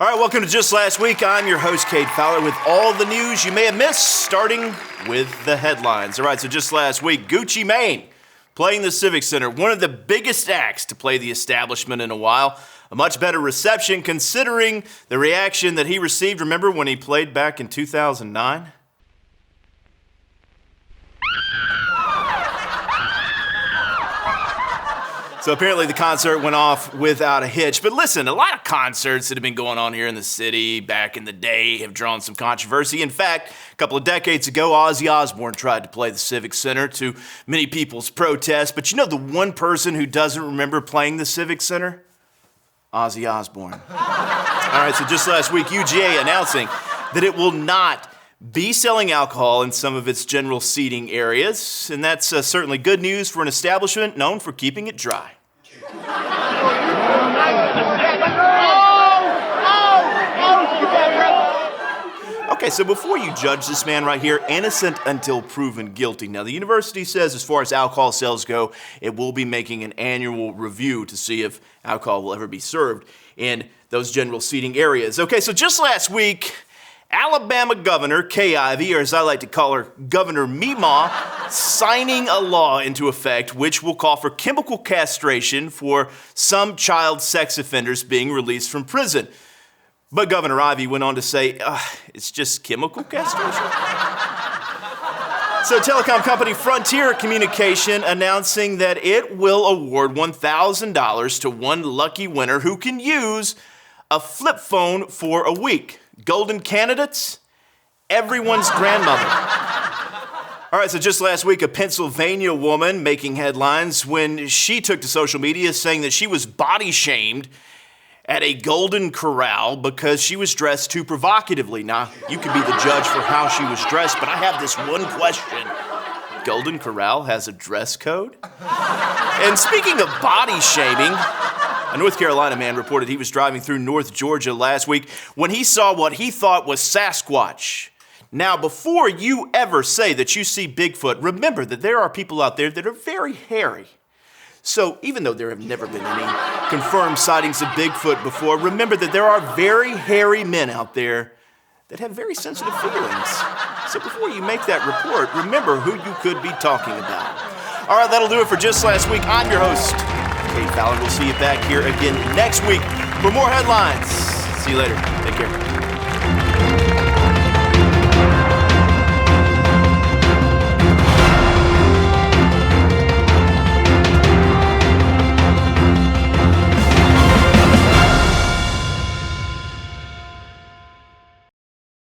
All right, welcome to Just Last Week. I'm your host, Cade Fowler, with all the news you may have missed, starting with the headlines. All right, so just last week, Gucci Mane playing the Civic Center, one of the biggest acts to play the establishment in a while. A much better reception considering the reaction that he received. Remember when he played back in 2009? So apparently the concert went off without a hitch. But listen, a lot of concerts that have been going on here in the city back in the day have drawn some controversy. In fact, a couple of decades ago, Ozzy Osbourne tried to play the Civic Center to many people's protest. But you know the one person who doesn't remember playing the Civic Center? Ozzy Osbourne. All right, so just last week, UGA announcing that it will not be selling alcohol in some of its general seating areas. And that's certainly good news for an establishment known for keeping it dry. Okay, so before you judge this man right here, innocent until proven guilty. Now, the university says as far as alcohol sales go, it will be making an annual review to see if alcohol will ever be served in those general seating areas. Okay, so just last week, Alabama Governor Kay Ivey, or as I like to call her, Governor Meemaw, signing a law into effect which will call for chemical castration for some child sex offenders being released from prison. But Governor Ivey went on to say, it's just chemical castration? So telecom company Frontier Communication announcing that it will award $1,000 to one lucky winner who can use a flip phone for a week. Golden candidates? Everyone's grandmother. All right, so just last week, a Pennsylvania woman making headlines when she took to social media saying that she was body shamed at a Golden Corral because she was dressed too provocatively. Now, you can be the judge for how she was dressed, but I have this one question. Golden Corral has a dress code? And speaking of body shaming, a North Carolina man reported he was driving through North Georgia last week when he saw what he thought was Sasquatch. Now, before you ever say that you see Bigfoot, remember that there are people out there that are very hairy. So even though there have never been any confirmed sightings of Bigfoot before, remember that there are very hairy men out there that have very sensitive feelings. So before you make that report, remember who you could be talking about. All right, that'll do it for Just Last Week. I'm your host, Cade Fowler. We'll see you back here again next week for more headlines. See you later. Take care.